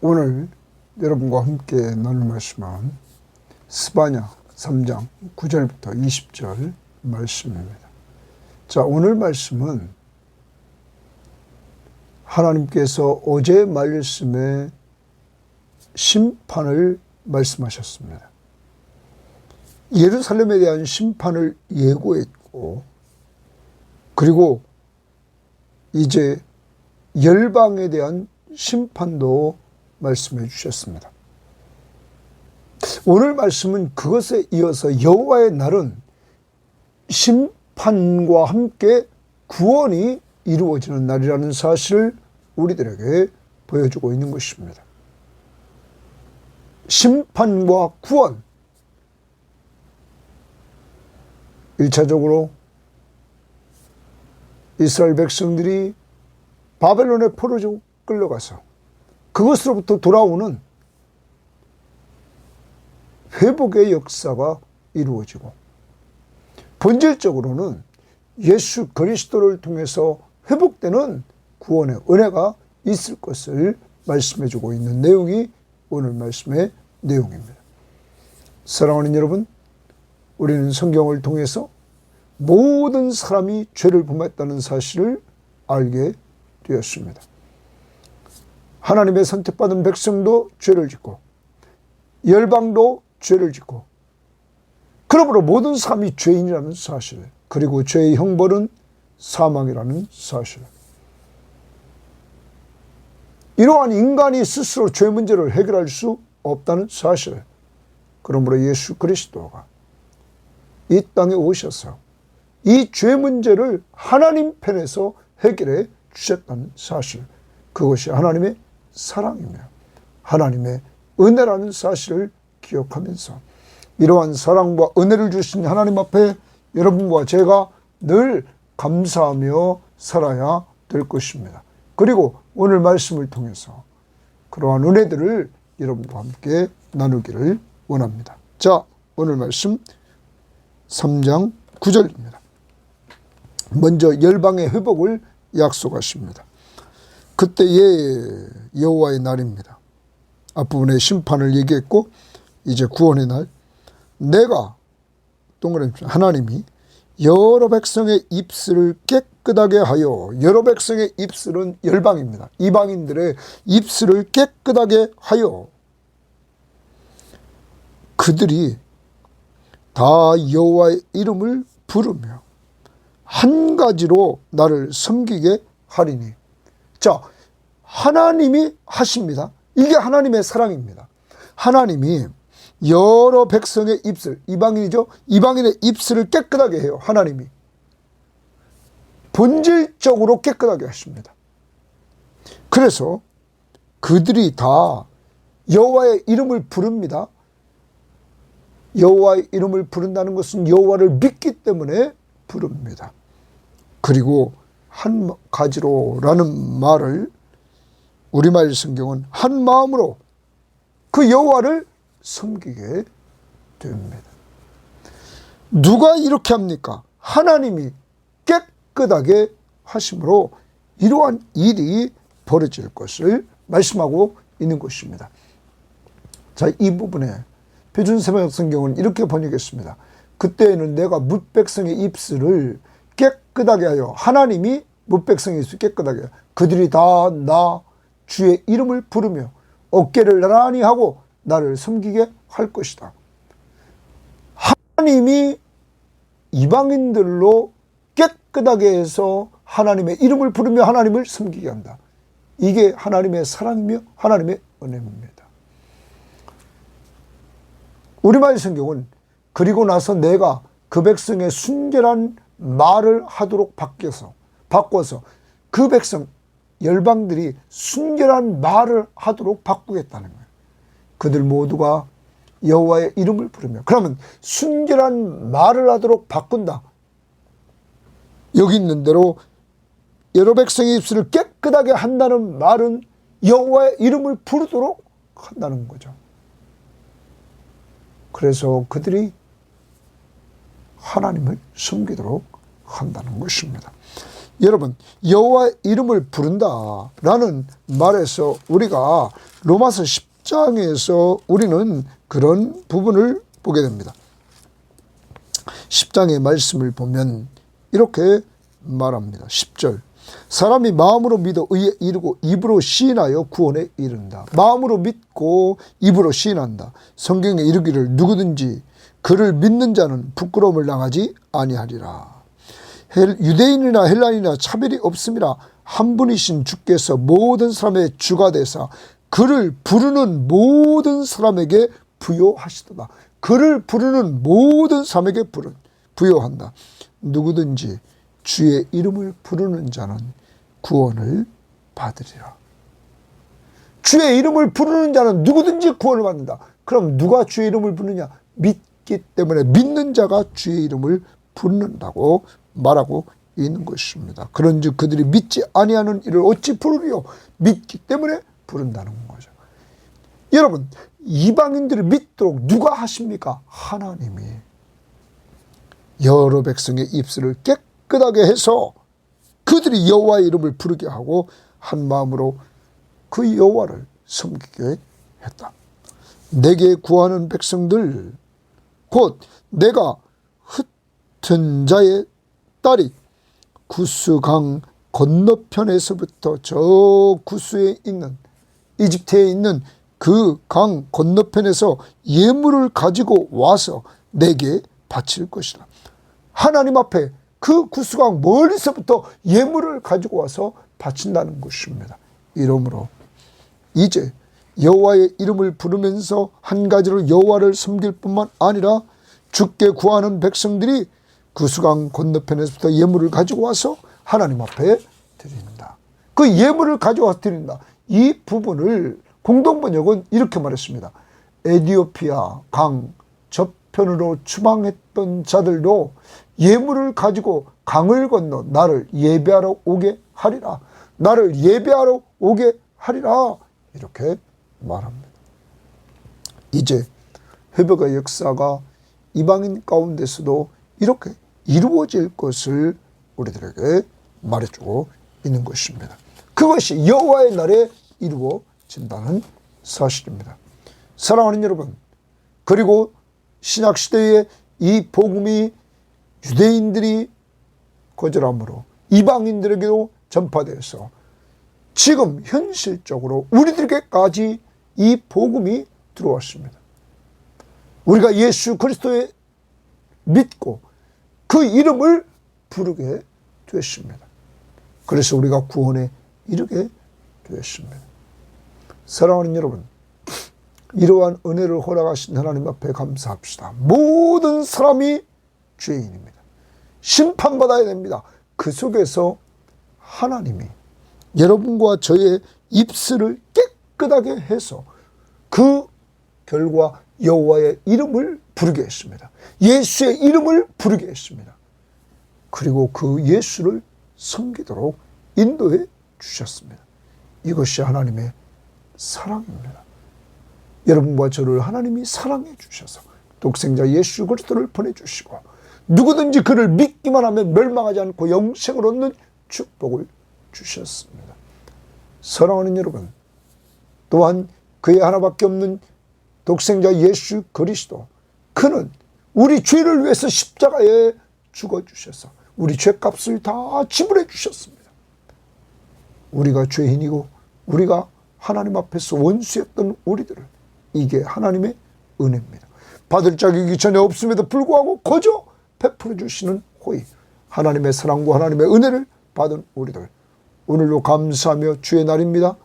오늘 여러분과 함께 나눌 말씀은 스바냐 3장 9절부터 20절 말씀입니다. 자, 오늘 말씀은 하나님께서 어제 말씀에 심판을 말씀하셨습니다. 예루살렘에 대한 심판을 예고했고, 그리고 이제 열방에 대한 심판도 말씀해 주셨습니다. 오늘 말씀은 그것에 이어서 여호와의 날은 심판과 함께 구원이 이루어지는 날이라는 사실을 우리들에게 보여주고 있는 것입니다. 심판과 구원. 1차적으로 이스라엘 백성들이 바벨론의 포로로 끌려가서 그것으로부터 돌아오는 회복의 역사가 이루어지고, 본질적으로는 예수 그리스도를 통해서 회복되는 구원의 은혜가 있을 것을 말씀해 주고 있는 내용이 오늘 말씀의 내용입니다. 사랑하는 여러분, 우리는 성경을 통해서 모든 사람이 죄를 범했다는 사실을 알게 되었습니다. 하나님의 선택받은 백성도 죄를 짓고 열방도 죄를 짓고, 그러므로 모든 사람이 죄인이라는 사실, 그리고 죄의 형벌은 사망이라는 사실, 이러한 인간이 스스로 죄 문제를 해결할 수 없다는 사실, 그러므로 예수 그리스도가 이 땅에 오셔서 이 죄 문제를 하나님 편에서 해결해 주셨다는 사실, 그것이 하나님의 사랑이며 하나님의 은혜라는 사실을 기억하면서 이러한 사랑과 은혜를 주신 하나님 앞에 여러분과 제가 늘 감사하며 살아야 될 것입니다. 그리고 오늘 말씀을 통해서 그러한 은혜들을 여러분과 함께 나누기를 원합니다. 자, 오늘 말씀 3장 9절입니다. 먼저 열방의 회복을 약속하십니다. 그때의 여호와의 날입니다. 앞부분에 심판을 얘기했고, 이제 구원의 날. 내가 동그라미 하나님이 여러 백성의 입술을 깨끗하게 하여, 여러 백성의 입술은 열방입니다. 이방인들의 입술을 깨끗하게 하여 그들이 다 여호와의 이름을 부르며 한 가지로 나를 섬기게 하리니. 자, 하나님이 하십니다. 이게 하나님의 사랑입니다. 하나님이 여러 백성의 입술, 이방인이죠. 이방인의 입술을 깨끗하게 해요. 하나님이 본질적으로 깨끗하게 하십니다. 그래서 그들이 다 여호와의 이름을 부릅니다. 여호와의 이름을 부른다는 것은 여호와를 믿기 때문에 부릅니다. 그리고 한 가지로라는 말을 우리말 성경은 한 마음으로 그 여호와를 섬기게 됩니다. 누가 이렇게 합니까? 하나님이 깨끗하게 하심으로 이러한 일이 벌어질 것을 말씀하고 있는 것입니다. 자, 이 부분에 표준세번역 성경은 이렇게 번역했습니다. 그때에는 내가 뭇백성의 입술을 깨끗하게 하여, 하나님이 뭇백성의 입술을 깨끗하게 하여 그들이 다 나 주의 이름을 부르며 어깨를 나란히 하고 나를 섬기게 할 것이다. 하나님이 이방인들로 깨끗하게 해서 하나님의 이름을 부르며 하나님을 섬기게 한다. 이게 하나님의 사랑이며 하나님의 은혜입니다. 우리말 성경은 그리고 나서 내가 그 백성의 순결한 말을 하도록 바꿔서 그 백성 열방들이 순결한 말을 하도록 바꾸겠다는 거예요. 그들 모두가 여호와의 이름을 부르며. 그러면 순결한 말을 하도록 바꾼다. 여기 있는 대로 여러 백성의 입술을 깨끗하게 한다는 말은 여호와의 이름을 부르도록 한다는 거죠. 그래서 그들이 하나님을 섬기도록 한다는 것입니다. 여러분, 여호와의 이름을 부른다라는 말에서 우리가 로마서 10장에서 우리는 그런 부분을 보게 됩니다. 10장의 말씀을 보면 이렇게 말합니다. 10절. 사람이 마음으로 믿어 의에 이르고 입으로 시인하여 구원에 이른다. 마음으로 믿고 입으로 시인한다. 성경에 이르기를 누구든지 그를 믿는 자는 부끄러움을 당하지 아니하리라. 유대인이나 헬라인이나 차별이 없음이라 한 분이신 주께서 모든 사람의 주가 되사 그를 부르는 모든 사람에게 부여하시도다. 그를 부르는 모든 사람에게 부여한다. 누구든지 주의 이름을 부르는 자는 구원을 받으리라. 주의 이름을 부르는 자는 누구든지 구원을 받는다. 그럼 누가 주의 이름을 부르느냐? 믿기 때문에 믿는 자가 주의 이름을 부른다고 말하고 있는 것입니다. 그런즉 그들이 믿지 아니하는 이를 어찌 부르리요? 믿기 때문에 부른다는 거죠. 여러분, 이방인들을 믿도록 누가 하십니까? 하나님이. 여러 백성의 입술을 깨끗하게 해서 그들이 여호와의 이름을 부르게 하고 한 마음으로 그 여호와를 섬기게 했다. 내게 구하는 백성들 곧 내가 흩은 자의 딸이 구스강 건너편에서부터 저 구스에 있는 이집트에 있는 그 강 건너편에서 예물을 가지고 와서 내게 바칠 것이다. 하나님 앞에 그 구스강 멀리서부터 예물을 가지고 와서 바친다는 것입니다. 이러므로 이제 여호와의 이름을 부르면서 한 가지로 여호와를 섬길 뿐만 아니라 주께 구하는 백성들이 구스강 건너편에서부터 예물을 가지고 와서 하나님 앞에 드린다. 그 예물을 가지고 와서 드린다. 이 부분을 공동번역은 이렇게 말했습니다. 에디오피아 강 저편으로 추방했던 자들도 예물을 가지고 강을 건너 나를 예배하러 오게 하리라. 나를 예배하러 오게 하리라. 이렇게 말합니다. 이제 회복의 역사가 이방인 가운데서도 이렇게 이루어질 것을 우리들에게 말해주고 있는 것입니다. 그것이 여호와의 날에 이루어진다는 사실입니다. 사랑하는 여러분, 그리고 신약시대에 이 복음이 유대인들이 거절함으로 이방인들에게도 전파되어서 지금 현실적으로 우리들에게까지 이 복음이 들어왔습니다. 우리가 예수 그리스도에 믿고 그 이름을 부르게 되었습니다. 그래서 우리가 구원에 이르게 되었습니다. 사랑하는 여러분, 이러한 은혜를 허락하신 하나님 앞에 감사합시다. 모든 사람이 죄인입니다. 심판받아야 됩니다. 그 속에서 하나님이 여러분과 저의 입술을 깨끗하게 해서 그 결과 여호와의 이름을 부르게 했습니다. 예수의 이름을 부르게 했습니다. 그리고 그 예수를 섬기도록 인도해 주셨습니다. 이것이 하나님의 사랑입니다. 여러분과 저를 하나님이 사랑해 주셔서 독생자 예수 그리스도를 보내주시고 누구든지 그를 믿기만 하면 멸망하지 않고 영생을 얻는 축복을 주셨습니다. 사랑하는 여러분, 또한 그의 하나밖에 없는 독생자 예수 그리스도, 그는 우리 죄를 위해서 십자가에 죽어주셔서 우리 죄값을 다 지불해 주셨습니다. 우리가 죄인이고 우리가 하나님 앞에서 원수였던 우리들을, 이게 하나님의 은혜입니다. 받을 자격이 전혀 없음에도 불구하고 거저 베풀어 주시는 호의, 하나님의 사랑과 하나님의 은혜를 받은 우리들, 오늘도 감사하며 주의 날입니다.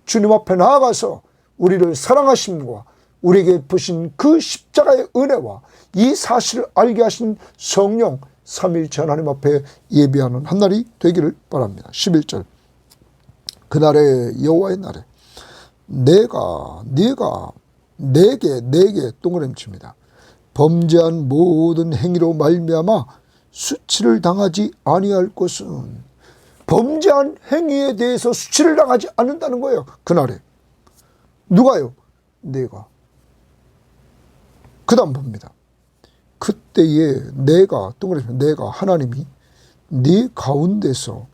주님 앞에 나아가서 우리를 사랑하심과 우리에게 부신 그 십자가의 은혜와 이 사실을 알게 하신 성령 삼위일체 하나님 앞에 예배하는 한 날이 되기를 바랍니다. 11절. 그날에 여호와의 날에 내가 내게 동그램칩니다. 범죄한 모든 행위로 말미암아 수치를 당하지 아니할 것은, 범죄한 행위에 대해서 수치를 당하지 않는다는 거예요. 그날에. 누가요? 내가. 그 다음 봅니다. 그때에 내가, 동그라미 내가, 하나님이 네 가운데서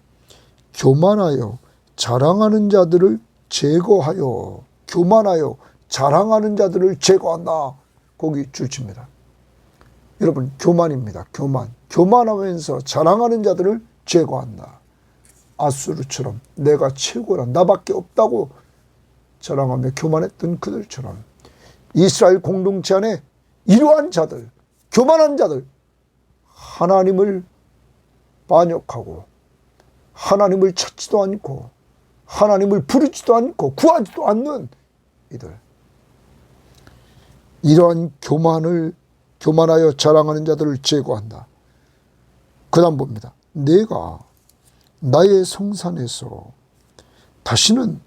교만하여 자랑하는 자들을 제거하여, 교만하여 자랑하는 자들을 제거한다. 거기 줄칩니다. 여러분, 교만입니다. 교만하면서 자랑하는 자들을 제거한다. 아수르처럼 내가 최고라, 나밖에 없다고 자랑하며 교만했던 그들처럼 이스라엘 공동체 안에 이러한 자들, 교만한 자들, 하나님을 반역하고 하나님을 찾지도 않고 하나님을 부르지도 않고 구하지도 않는 이들, 이러한 교만하여 자랑하는 자들을 제거한다. 그 다음 봅니다. 내가 나의 성산에서 다시는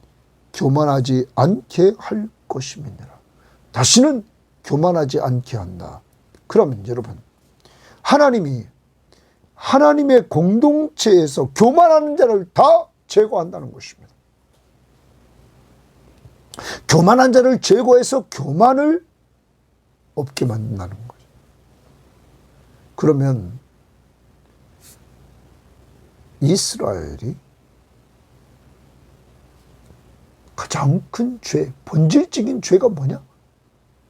교만하지 않게 할 것임이니라. 다시는 교만하지 않게 한다. 그러면 여러분, 하나님이 하나님의 공동체에서 교만하는 자를 다 제거한다는 것입니다. 교만한 자를 제거해서 교만을 없게 만든다는 거죠. 그러면 이스라엘이 가장 큰 죄, 본질적인 죄가 뭐냐?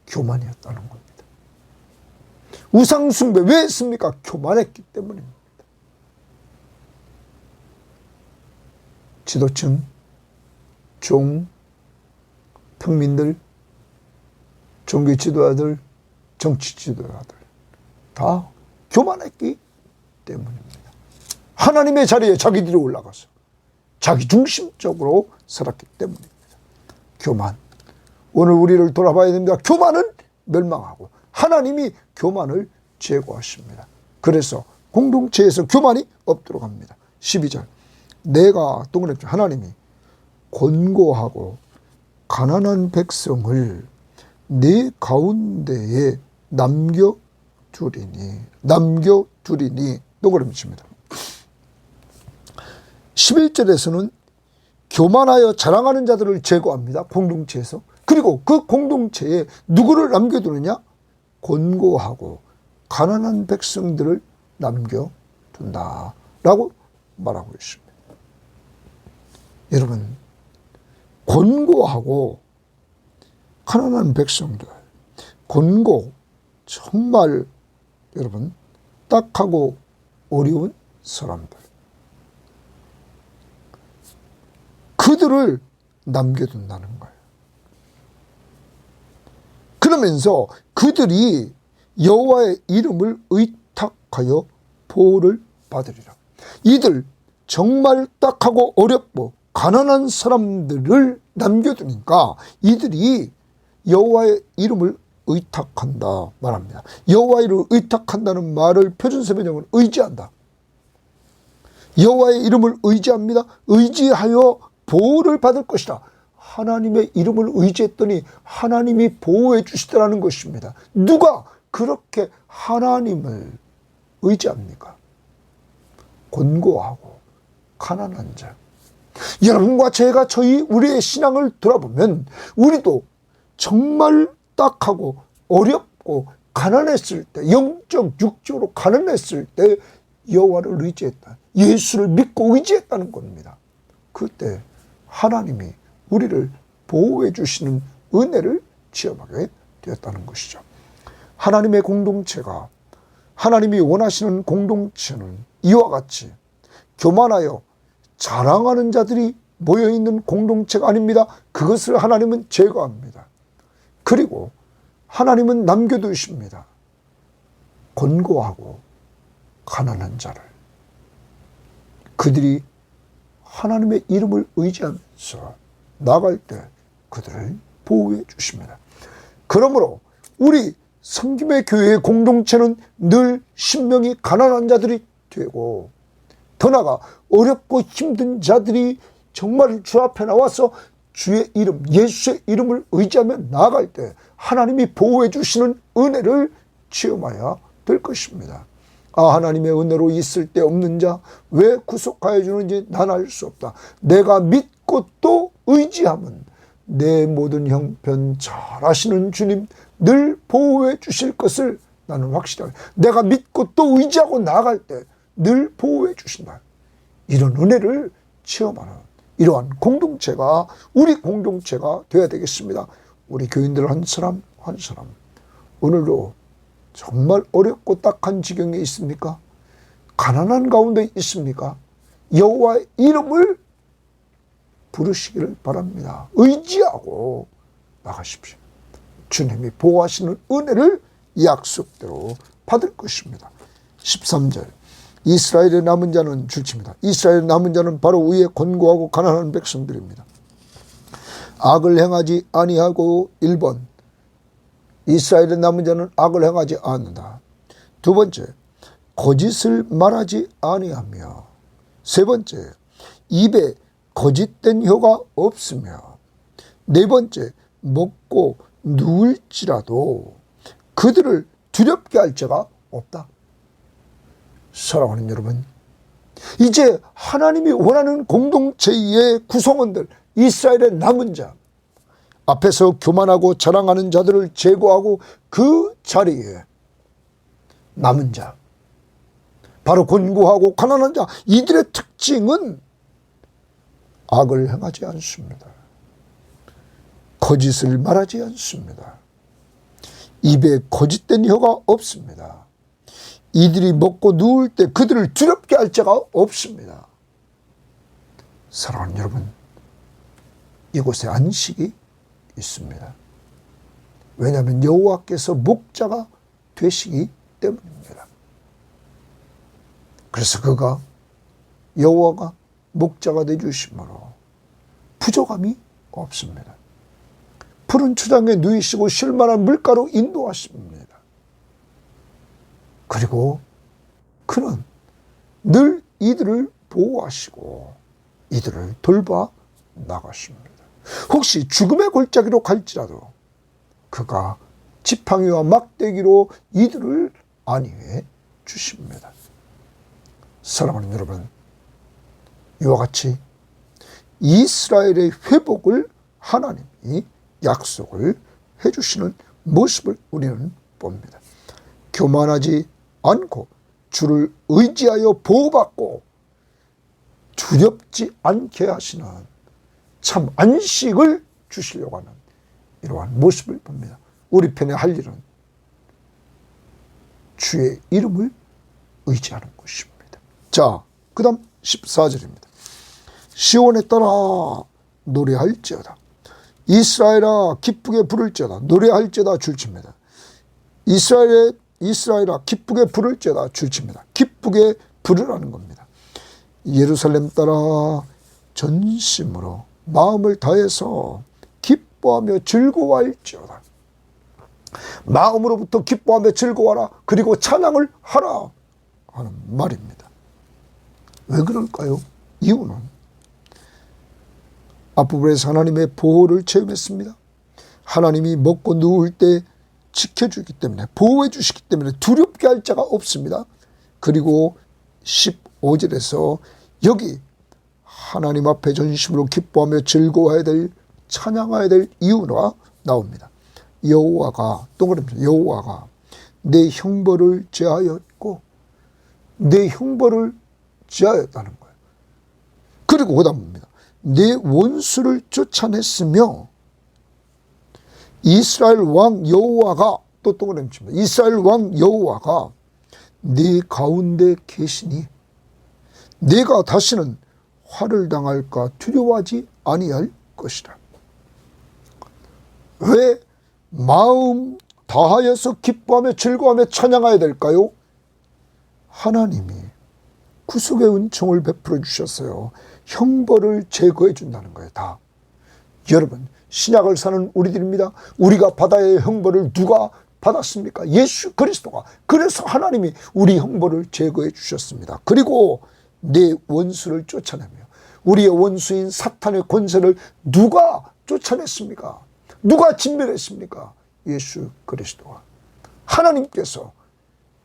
교만이었다는 겁니다. 우상숭배 왜 했습니까? 교만했기 때문입니다. 지도층, 종, 평민들, 종교 지도자들, 정치 지도자들 다 교만했기 때문입니다. 하나님의 자리에 자기들이 올라가서 자기 중심적으로 살았기 때문입니다. 교만. 오늘 우리를 돌아봐야 됩니다. 교만은 멸망하고 하나님이 교만을 제거하십니다. 그래서 공동체에서 교만이 없도록 합니다. 12절. 내가 동그랗게 하나님이 권고하고 가난한 백성을 네 가운데에 남겨두리니 동그라미 칩니다. 11절에서는 교만하여 자랑하는 자들을 제거합니다. 공동체에서. 그리고 그 공동체에 누구를 남겨두느냐? 권고하고 가난한 백성들을 남겨둔다 라고 말하고 있습니다. 여러분, 권고하고 가난한 백성들, 권고, 정말 여러분 딱하고 어려운 사람들, 그들을 남겨둔다는 거예요. 그러면서 그들이 여호와의 이름을 의탁하여 보호를 받으리라. 이들 정말 딱하고 어렵고 가난한 사람들을 남겨두니까 이들이 여호와의 이름을 의탁한다 말합니다. 여호와의 이름을 의탁한다는 말을 표준세번역은 의지한다. 여호와의 이름을 의지합니다. 의지하여 보호를 받을 것이다. 하나님의 이름을 의지했더니 하나님이 보호해 주시더라는 것입니다. 누가 그렇게 하나님을 의지합니까? 권고하고 가난한 자. 여러분과 제가 우리의 신앙을 돌아보면 우리도 정말 딱하고 어렵고 가난했을 때, 영적 육적으로 가난했을 때 여호와를 의지했다. 예수를 믿고 의지했다는 겁니다. 그때 하나님이 우리를 보호해 주시는 은혜를 체험하게 되었다는 것이죠. 하나님의 공동체가, 하나님이 원하시는 공동체는 이와 같이 교만하여 자랑하는 자들이 모여있는 공동체가 아닙니다. 그것을 하나님은 제거합니다. 그리고 하나님은 남겨두십니다. 권고하고 가난한 자를. 그들이 하나님의 이름을 의지하면서 나갈 때 그들을 보호해 주십니다. 그러므로 우리 성김의 교회의 공동체는 늘 신명이 가난한 자들이 되고, 더 나아가 어렵고 힘든 자들이 정말 주 앞에 나와서 주의 이름, 예수의 이름을 의지하며 나아갈 때 하나님이 보호해 주시는 은혜를 체험해야 될 것입니다. 하나님의 은혜로 있을 때 없는 자 왜 구속하여 주는지 난 알 수 없다. 내가 믿고 또 의지하면 내 모든 형편 잘 아시는 주님 늘 보호해 주실 것을 나는 확실하게, 내가 믿고 또 의지하고 나아갈 때 늘 보호해 주신다. 이런 은혜를 체험하는 이러한 공동체가 우리 공동체가 되어야 되겠습니다. 우리 교인들 한 사람 한 사람 오늘도 정말 어렵고 딱한 지경에 있습니까? 가난한 가운데 있습니까? 여호와의 이름을 부르시기를 바랍니다. 의지하고 나가십시오. 주님이 보호하시는 은혜를 약속대로 받을 것입니다. 13절 이스라엘의 남은 자는 줄칩니다. 이스라엘의 남은 자는 바로 위에 권고하고 가난한 백성들입니다. 악을 행하지 아니하고 1번 이스라엘의 남은 자는 악을 행하지 않는다. 두 번째 거짓을 말하지 아니하며 세 번째 입에 거짓된 혀가 없으며 네 번째 먹고 누울지라도 그들을 두렵게 할 자가 없다. 사랑하는 여러분, 이제 하나님이 원하는 공동체의 구성원들 이스라엘의 남은 자 앞에서 교만하고 자랑하는 자들을 제거하고 그 자리에 남은 자 바로 곤고하고 가난한 자 이들의 특징은 악을 행하지 않습니다. 거짓을 말하지 않습니다. 입에 거짓된 혀가 없습니다. 이들이 먹고 누울 때 그들을 두렵게 할 자가 없습니다. 사랑하는 여러분, 이곳에 안식이 있습니다. 왜냐하면 여호와께서 목자가 되시기 때문입니다. 그래서 그가 여호와가 목자가 되주심으로 부족함이 없습니다. 푸른 초장에 누이시고 쉴만한 물가로 인도하십니다. 그리고 그는 늘 이들을 보호하시고 이들을 돌봐 나가십니다. 혹시 죽음의 골짜기로 갈지라도 그가 지팡이와 막대기로 이들을 안위해 주십니다. 사랑하는 여러분, 이와 같이 이스라엘의 회복을 하나님이 약속을 해주시는 모습을 우리는 봅니다. 교만하지 않고 주를 의지하여 보호받고 두렵지 않게 하시는 참 안식을 주시려고 하는 이러한 모습을 봅니다. 우리 편에 할 일은 주의 이름을 의지하는 것입니다. 자, 그 다음 14절입니다. 시온에 따라 노래할지어다. 이스라엘아 기쁘게 부를지어다. 노래할지어다 줄칩니다. 이스라엘아 기쁘게 부를지어다 줄칩니다. 기쁘게 부르라는 겁니다. 예루살렘 따라 전심으로 마음을 다해서 기뻐하며 즐거워할지어다. 마음으로부터 기뻐하며 즐거워하라. 그리고 찬양을 하라 하는 말입니다. 왜 그럴까요? 이유는 앞부분에서 하나님의 보호를 체험했습니다. 하나님이 먹고 누울 때 지켜주기 때문에 보호해 주시기 때문에 두렵게 할 자가 없습니다. 그리고 15절에서 여기 하나님 앞에 전심으로 기뻐하며 즐거워해야 될 찬양해야 될 이유가 나옵니다. 여호와가 동그라미 여호와가 내 형벌을 제하였고 내 형벌을 제하였다는 거예요. 그리고 그 다음입니다. 내 원수를 쫓아냈으며 이스라엘 왕 여호와가 또 동그라미 칩니다. 이스라엘 왕 여호와가 네 가운데 계시니 내가 다시는 화를 당할까 두려워하지 아니할 것이라. 왜 마음 다하여서 기뻐하며 즐거워하며 찬양해야 될까요? 하나님이 구속의 은총을 베풀어 주셨어요. 형벌을 제거해 준다는 거예요. 다. 여러분, 신약을 사는 우리들입니다. 우리가 받아야 할 형벌을 누가 받았습니까? 예수 그리스도가. 그래서 하나님이 우리 형벌을 제거해 주셨습니다. 그리고 내 원수를 쫓아내며 우리의 원수인 사탄의 권세를 누가 쫓아냈습니까? 누가 진멸했습니까? 예수 그리스도가. 하나님께서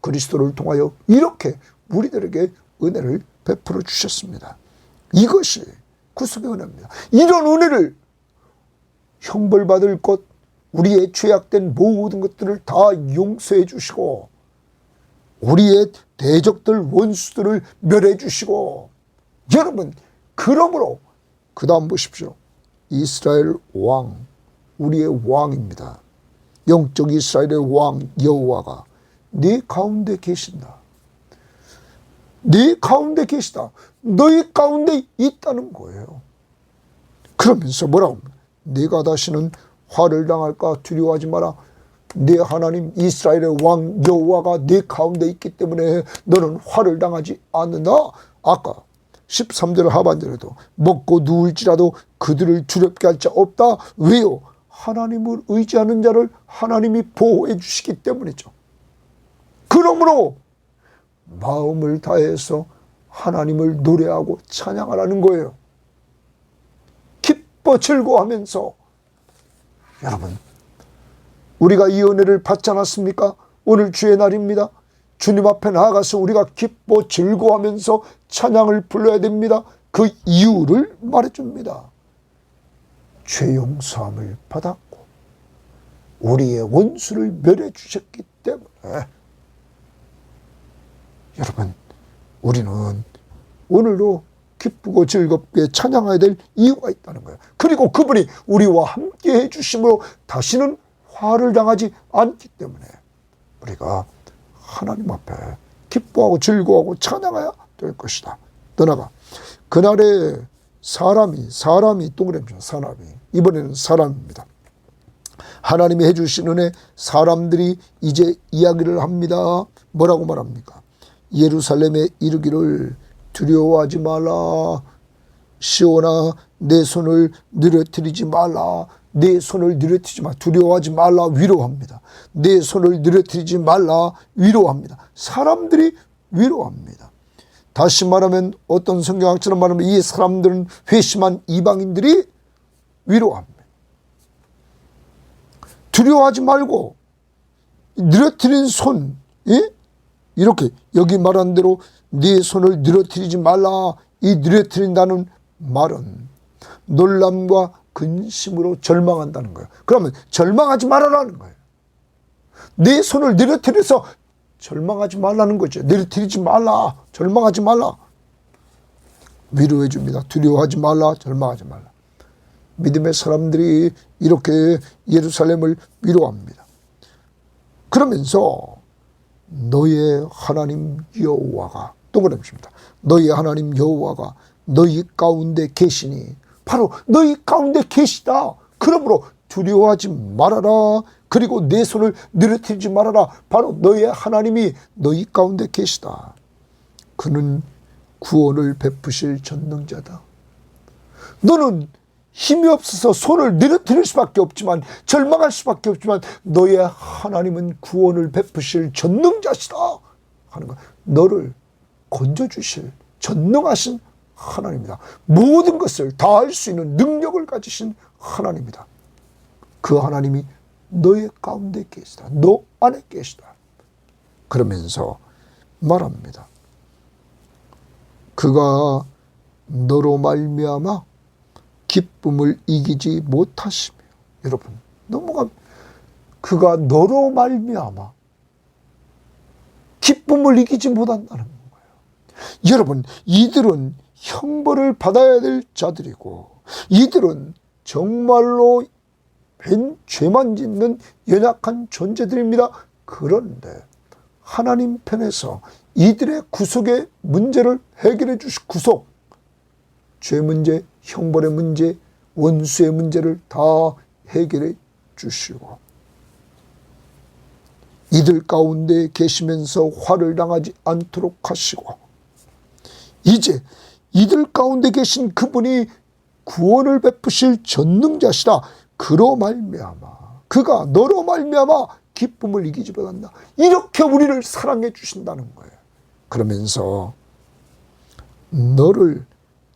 그리스도를 통하여 이렇게 우리들에게 은혜를 베풀어 주셨습니다. 이것이 구속의 은혜입니다. 이런 은혜를 형벌받을 것, 우리의 죄악된 모든 것들을 다 용서해 주시고 우리의 대적들 원수들을 멸해 주시고 여러분 그러므로 그 다음 보십시오. 이스라엘 왕, 우리의 왕입니다. 영적 이스라엘의 왕 여호와가 네 가운데 계신다. 네 가운데 계시다. 너희 가운데 있다는 거예요. 그러면서 뭐라고 합니까? 네가 다시는 화를 당할까 두려워하지 마라. 네 하나님 이스라엘의 왕 여호와가 네 가운데 있기 때문에 너는 화를 당하지 않는다. 아까 13절 하반절에도 먹고 누울지라도 그들을 두렵게 할 자 없다. 왜요? 하나님을 의지하는 자를 하나님이 보호해 주시기 때문이죠. 그러므로 마음을 다해서 하나님을 노래하고 찬양하라는 거예요. 기뻐 즐거워하면서. 여러분, 우리가 이 은혜를 받지 않았습니까? 오늘 주의 날입니다. 주님 앞에 나아가서 우리가 기뻐 즐거워하면서 찬양을 불러야 됩니다. 그 이유를 말해줍니다. 죄 용서함을 받았고 우리의 원수를 멸해 주셨기 때문에. 여러분, 우리는 오늘도 기쁘고 즐겁게 찬양해야 될 이유가 있다는 거예요. 그리고 그분이 우리와 함께 해주심으로 다시는 화를 당하지 않기 때문에 우리가 하나님 앞에 기뻐하고 즐거워하고 찬양해야 될 것이다. 더 나아가 그날에 사람이 동그라미죠. 사람이 이번에는 사람입니다. 하나님이 해주신 은혜, 사람들이 이제 이야기를 합니다. 뭐라고 말합니까? 예루살렘에 이르기를 두려워하지 말라. 시온아 내 손을 느려뜨리지 말라. 내 손을 느려뜨리지 말라. 두려워하지 말라. 위로합니다. 내 손을 느려뜨리지 말라. 위로합니다. 사람들이 위로합니다. 다시 말하면 어떤 성경학처럼 말하면 이 사람들은 회심한 이방인들이 위로합니다. 두려워하지 말고 느려뜨린 손, 예? 이렇게 여기 말한 대로 네 손을 느려뜨리지 말라. 이 느려뜨린다는 말은 놀람과 근심으로 절망한다는 거예요. 그러면 절망하지 말아라는 거예요. 네 손을 느려뜨려서 절망하지 말라는 거죠. 느려뜨리지 말라. 절망하지 말라. 위로해 줍니다. 두려워하지 말라. 절망하지 말라. 믿음의 사람들이 이렇게 예루살렘을 위로합니다. 그러면서 너의 하나님 여호와가 동그라미입니다. 너희 하나님 여호와가 너희 가운데 계시니 바로 너희 가운데 계시다. 그러므로 두려워하지 말아라. 그리고 내 손을 느려뜨리지 말아라. 바로 너의 하나님이 너희 가운데 계시다. 그는 구원을 베푸실 전능자다. 너는 힘이 없어서 손을 느려뜨릴 수밖에 없지만 절망할 수밖에 없지만 너의 하나님은 구원을 베푸실 전능자시다 하는 거야. 너를 건져주실 전능하신 하나님이다. 모든 것을 다 할 수 있는 능력을 가지신 하나님이다. 그 하나님이 너의 가운데 계시다. 너 안에 계시다. 그러면서 말합니다. 그가 너로 말미암아 기쁨을 이기지 못하시며. 여러분 넘어갑니다. 그가 너로 말미암아 기쁨을 이기지 못한다는 거예요. 여러분 이들은 형벌을 받아야 될 자들이고 이들은 정말로 죄만 짓는 연약한 존재들입니다. 그런데 하나님 편에서 이들의 구속의 문제를 해결해 주실 구속, 죄 문제, 형벌의 문제, 원수의 문제를 다 해결해 주시고 이들 가운데 계시면서 화를 당하지 않도록 하시고 이제 이들 가운데 계신 그분이 구원을 베푸실 전능자시라. 그로 말미암아 그가 너로 말미암아 기쁨을 이기지 못한다. 이렇게 우리를 사랑해 주신다는 거예요. 그러면서 너를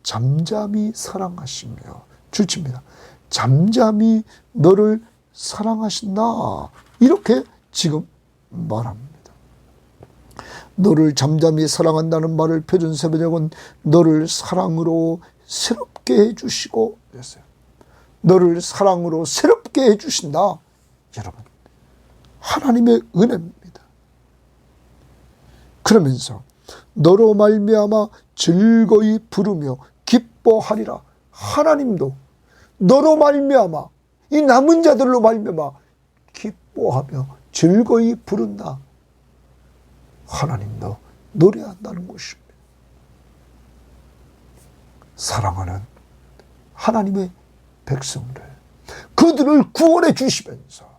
잠잠히 사랑하시며 줄칩니다. 잠잠히 너를 사랑하신다. 이렇게 지금 말합니다. 너를 잠잠히 사랑한다는 말을 표준세번역은 너를 사랑으로 새롭게 해주시고 그랬어요. 너를 사랑으로 새롭게 해주신다. 여러분 하나님의 은혜입니다. 그러면서 너로 말미암아 즐거이 부르며 기뻐하리라. 하나님도 너로 말미암아 이 남은 자들로 말미암아 기뻐하며 즐거이 부른다. 하나님도 노래한다는 것입니다. 사랑하는 하나님의 백성들, 그들을 구원해 주시면서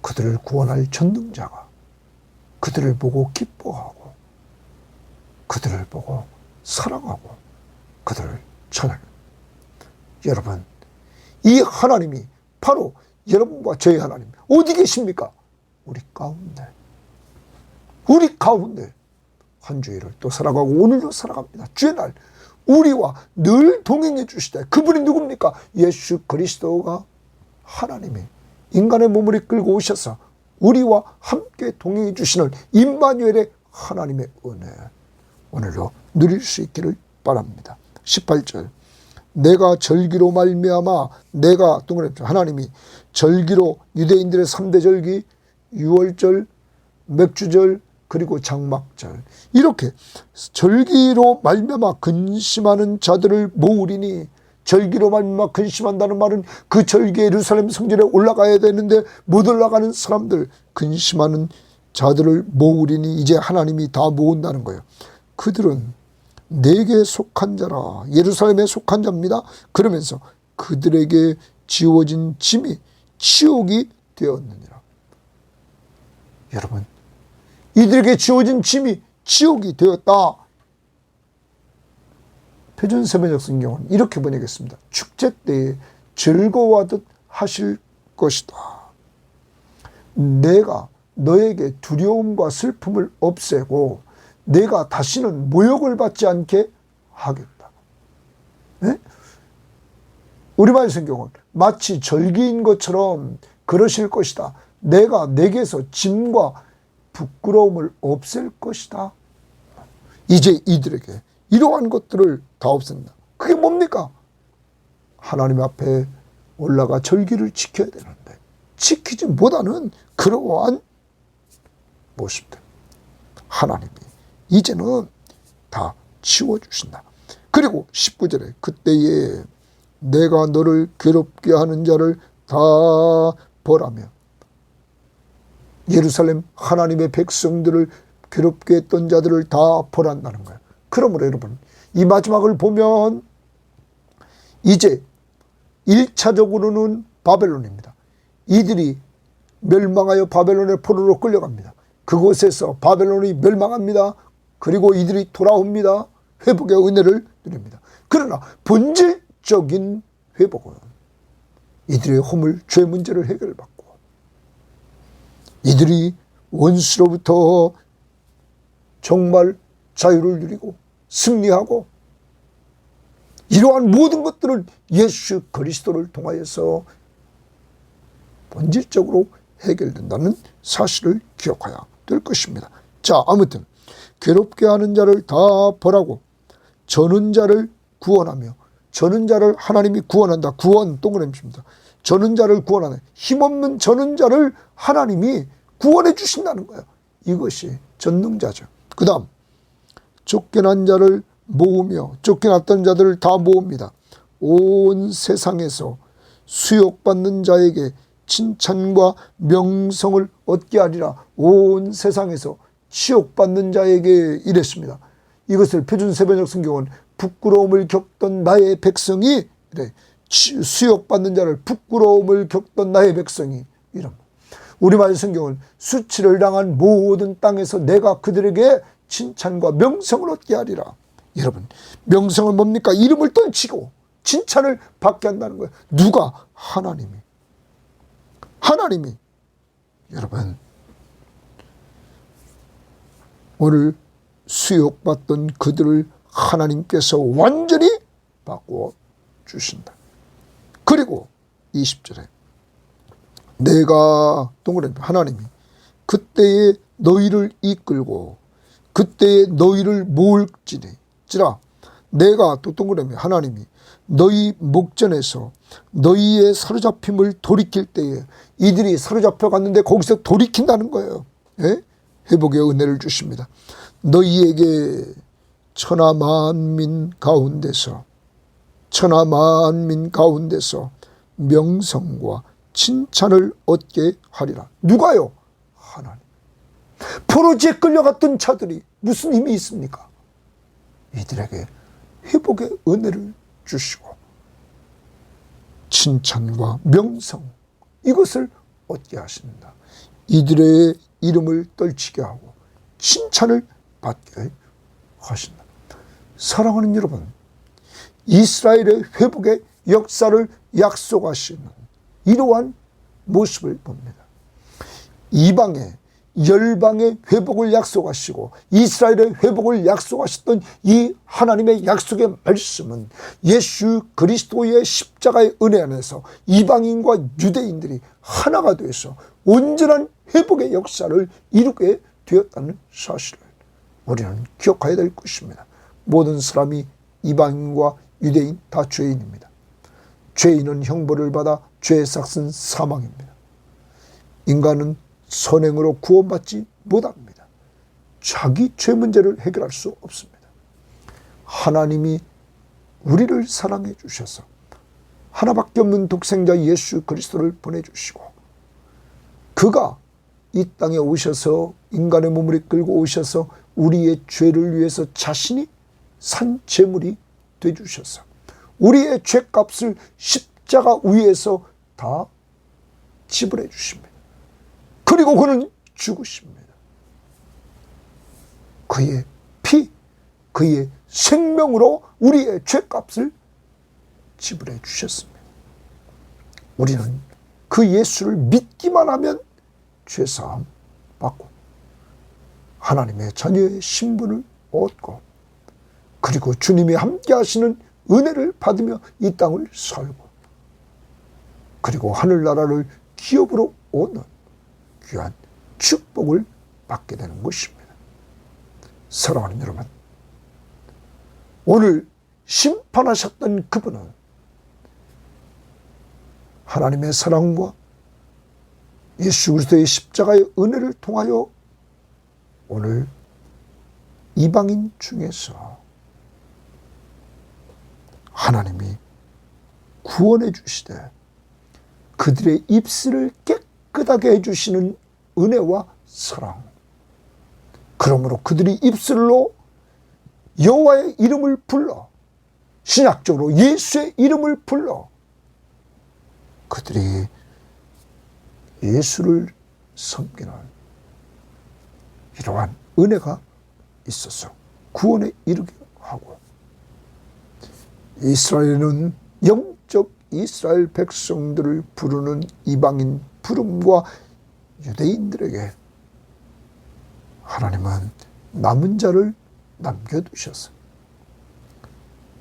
그들을 구원할 전능자가 그들을 보고 기뻐하고 그들을 보고 사랑하고 그들을 찬양합니다. 여러분, 이 하나님이 바로 여러분과 저희 하나님 어디 계십니까? 우리 가운데 한 주일을 또 살아가고 오늘도 살아갑니다. 주의 날 우리와 늘 동행해 주시되, 그분이 누굽니까? 예수 그리스도가 하나님이 인간의 몸을 이끌고 오셔서 우리와 함께 동행해 주시는 임마누엘의 하나님의 은혜, 오늘도 누릴 수 있기를 바랍니다. 18절, 내가 절기로 말미암아, 내가 동그랗죠. 하나님이 절기로, 유대인들의 3대 절기, 유월절, 맥주절, 그리고 장막절, 이렇게 절기로 말미암아 근심하는 자들을 모으리니, 절기로 말미암아 근심한다는 말은 그 절기에 예루살렘 성전에 올라가야 되는데 못 올라가는 사람들, 근심하는 자들을 모으리니, 이제 하나님이 다 모은다는 거예요. 그들은 내게 속한 자라, 예루살렘에 속한 자입니다. 그러면서 그들에게 지워진 짐이 치욕이 되었느니라. 여러분, 이들에게 지워진 짐이 치욕이 되었다. 표준세번역 성경은 이렇게 번역했습니다. 축제 때에 즐거워하듯 하실 것이다. 내가 너에게 두려움과 슬픔을 없애고 내가 다시는 모욕을 받지 않게 하겠다. 네? 우리말 성경은 마치 절기인 것처럼 그러실 것이다. 내가 내게서 짐과 부끄러움을 없앨 것이다. 이제 이들에게 이러한 것들을 다 없앤다. 그게 뭡니까? 하나님 앞에 올라가 절기를 지켜야 되는데 지키지 못하는 그러한 모습들, 하나님이 이제는 다 치워주신다. 그리고 19절에 그때에 내가 너를 괴롭게 하는 자를 다 벌하며, 예루살렘 하나님의 백성들을 괴롭게 했던 자들을 다 벌한다는 거예요. 그러므로 여러분, 이 마지막을 보면 이제 1차적으로는 바벨론입니다. 이들이 멸망하여 바벨론의 포로로 끌려갑니다. 그곳에서 바벨론이 멸망합니다. 그리고 이들이 돌아옵니다. 회복의 은혜를 누립니다. 그러나 본질적인 회복은 이들의 허물, 죄 문제를 해결받고 이들이 원수로부터 정말 자유를 누리고 승리하고, 이러한 모든 것들을 예수 그리스도를 통하여서 본질적으로 해결된다는 사실을 기억해야 될 것입니다. 자, 아무튼 괴롭게 하는 자를 다 벌하고 저는 자를 구원하며, 저는 자를 하나님이 구원한다. 구원 동그라미입니다. 저는 자를 구원하는, 힘없는 저는 자를 하나님이 구원해 주신다는 거예요. 이것이 전능자죠. 그 다음, 쫓겨난 자를 모으며, 쫓겨났던 자들을 다 모읍니다. 온 세상에서 수욕받는 자에게 칭찬과 명성을 얻게 하리라. 온 세상에서 치욕받는 자에게 이랬습니다. 이것을 표준세번역 성경은 부끄러움을 겪던 나의 백성이, 그래, 수욕받는 자를 부끄러움을 겪던 나의 백성이, 이런. 우리말 성경은 수치를 당한 모든 땅에서 내가 그들에게 칭찬과 명성을 얻게 하리라. 여러분, 명성은 뭡니까? 이름을 떨치고 칭찬을 받게 한다는 거예요. 누가? 하나님이. 여러분, 오늘 수욕받던 그들을 하나님께서 완전히 바꾸어 주신다. 그리고 20절에 내가 동그라미, 하나님이 그때에 너희를 이끌고 그때에 너희를 모을지라. 내가 또 동그라미, 하나님이 너희 목전에서 너희의 사로잡힘을 돌이킬 때에, 이들이 사로잡혀 갔는데 거기서 돌이킨다는 거예요. 예? 회복의 은혜를 주십니다. 너희에게 천하만민 가운데서 명성과 칭찬을 얻게 하리라. 누가요? 하나님. 포로지에 끌려갔던 자들이 무슨 힘이 있습니까? 이들에게 회복의 은혜를 주시고 칭찬과 명성, 이것을 얻게 하신다. 이들의 이름을 떨치게 하고 칭찬을 받게 하신다. 사랑하는 여러분, 이스라엘의 회복의 역사를 약속하시는 이러한 모습을 봅니다. 이방의 열방의 회복을 약속하시고 이스라엘의 회복을 약속하셨던 이 하나님의 약속의 말씀은 예수 그리스도의 십자가의 은혜 안에서 이방인과 유대인들이 하나가 되어서 온전한 회복의 역사를 이루게 되었다는 사실을 우리는 기억해야 될 것입니다. 모든 사람이 이방인과 유대인 다 죄인입니다. 죄인은 형벌을 받아 죄의 삭은 사망입니다. 인간은 선행으로 구원받지 못합니다. 자기 죄 문제를 해결할 수 없습니다. 하나님이 우리를 사랑해 주셔서 하나밖에 없는 독생자 예수 그리스도를 보내주시고 그가 이 땅에 오셔서 인간의 몸을 이끌고 오셔서 우리의 죄를 위해서 자신이 산 제물이 되주셔서 우리의 죄값을 십자가 위에서 다 지불해 주십니다. 그리고 그는 죽으십니다. 그의 피, 그의 생명으로 우리의 죄값을 지불해 주셨습니다. 우리는 그 예수를 믿기만 하면 죄사함 받고 하나님의 자녀의 신분을 얻고 그리고 주님이 함께 하시는 은혜를 받으며 이 땅을 살고 그리고 하늘나라를 기업으로 오는 귀한 축복을 받게 되는 것입니다. 사랑하는 여러분, 오늘 심판하셨던 그분은 하나님의 사랑과 예수 그리스도의 십자가의 은혜를 통하여 오늘 이방인 중에서 하나님이 구원해 주시되 그들의 입술을 깨끗하게 해주시는 은혜와 사랑, 그러므로 그들이 입술로 여호와의 이름을 불러 신약적으로 예수의 이름을 불러 그들이 예수를 섬기는 이러한 은혜가 있어서 구원에 이르게 하고 이스라엘은 영적 이스라엘 백성들을 부르는 이방인 부름과 유대인들에게 하나님은 남은 자를 남겨두셔서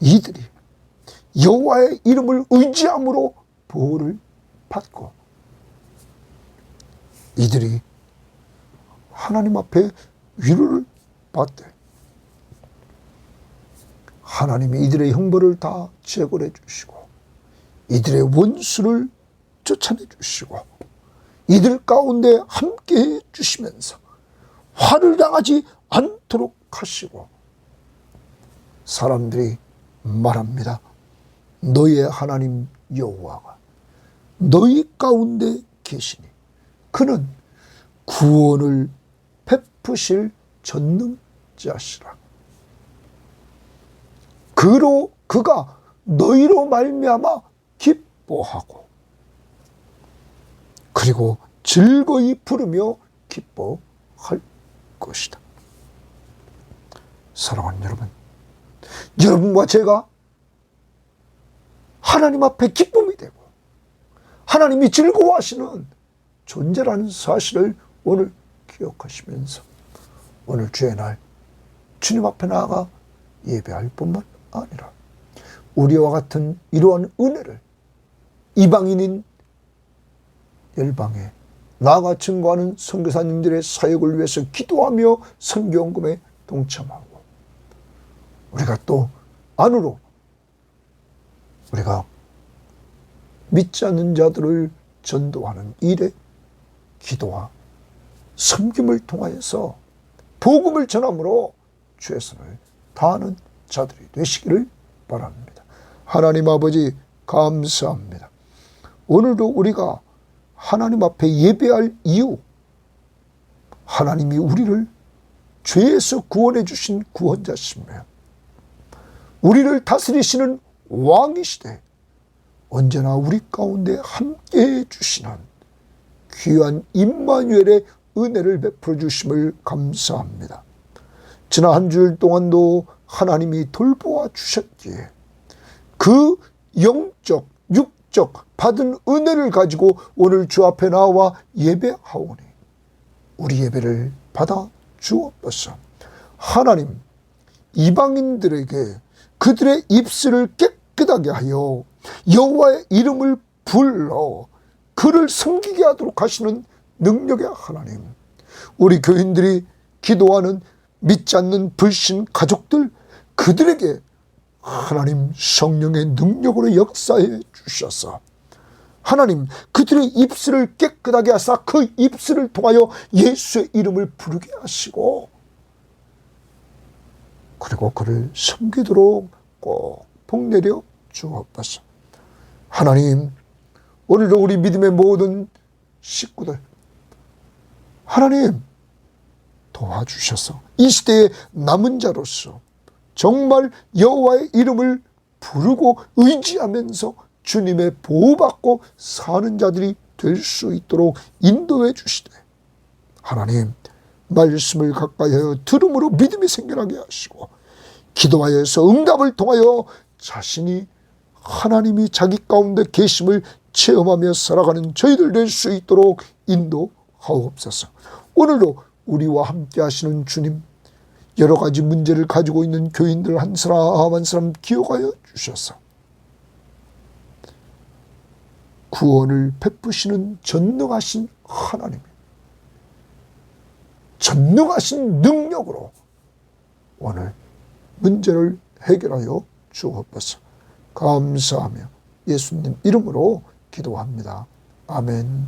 이들이 여호와의 이름을 의지함으로 보호를 받고 이들이 하나님 앞에 위로를 받되 하나님이 이들의 형벌을 다 제거해 주시고 이들의 원수를 쫓아내 주시고 이들 가운데 함께해 주시면서 화를 당하지 않도록 하시고 사람들이 말합니다. 너의 하나님 여호와가 너희 가운데 계시니 그는 구원을 베푸실 전능자시라. 그가 너희로 말미암아 기뻐하고 그리고 즐거이 부르며 기뻐할 것이다. 사랑하는 여러분, 여러분과 제가 하나님 앞에 기쁨이 되고 하나님이 즐거워하시는 존재라는 사실을 오늘 기억하시면서 오늘 주의 날 주님 앞에 나아가 예배할 뿐만 아니라 우리와 같은 이러한 은혜를 이방인인 열방에 나아가 증거하는 선교사님들의 사역을 위해서 기도하며 선교헌금에 동참하고 우리가 또 안으로 우리가 믿지 않는 자들을 전도하는 일에 기도와 섬김을 통하여서 복음을 전함으로 최선을 다하는 자들이 되시기를 바랍니다. 하나님 아버지 감사합니다. 오늘도 우리가 하나님 앞에 예배할 이유, 하나님이 우리를 죄에서 구원해 주신 구원자시며 우리를 다스리시는 왕이시되 언제나 우리 가운데 함께해 주시는 귀한 임마누엘의 은혜를 베풀어 주심을 감사합니다. 지난 한 주일 동안도 하나님이 돌보아 주셨기에 그 영적, 육적 받은 은혜를 가지고 오늘 주 앞에 나와 예배하오니 우리 예배를 받아 주옵소서. 하나님, 이방인들에게 그들의 입술을 깨끗하게 하여 여호와의 이름을 불러 그를 섬기게 하도록 하시는 능력의 하나님, 우리 교인들이 기도하는 믿지 않는 불신 가족들, 그들에게 하나님 성령의 능력으로 역사해 주셔서 하나님 그들의 입술을 깨끗하게 하사 그 입술을 통하여 예수의 이름을 부르게 하시고 그리고 그를 섬기도록 꼭 복내려 주옵소서. 하나님, 오늘도 우리 믿음의 모든 식구들 하나님 도와주셔서 이 시대의 남은 자로서 정말 여호와의 이름을 부르고 의지하면서 주님의 보호받고 사는 자들이 될 수 있도록 인도해 주시되 하나님 말씀을 가까이 하여 들음으로 믿음이 생겨나게 하시고 기도하여서 응답을 통하여 자신이 하나님이 자기 가운데 계심을 체험하며 살아가는 저희들 될 수 있도록 인도하옵소서. 오늘도 우리와 함께 하시는 주님, 여러 가지 문제를 가지고 있는 교인들 한 사람 한 사람 기억하여 주셔서 구원을 베푸시는 전능하신 하나님, 전능하신 능력으로 오늘 문제를 해결하여 주옵소서. 감사하며 예수님 이름으로 기도합니다. 아멘.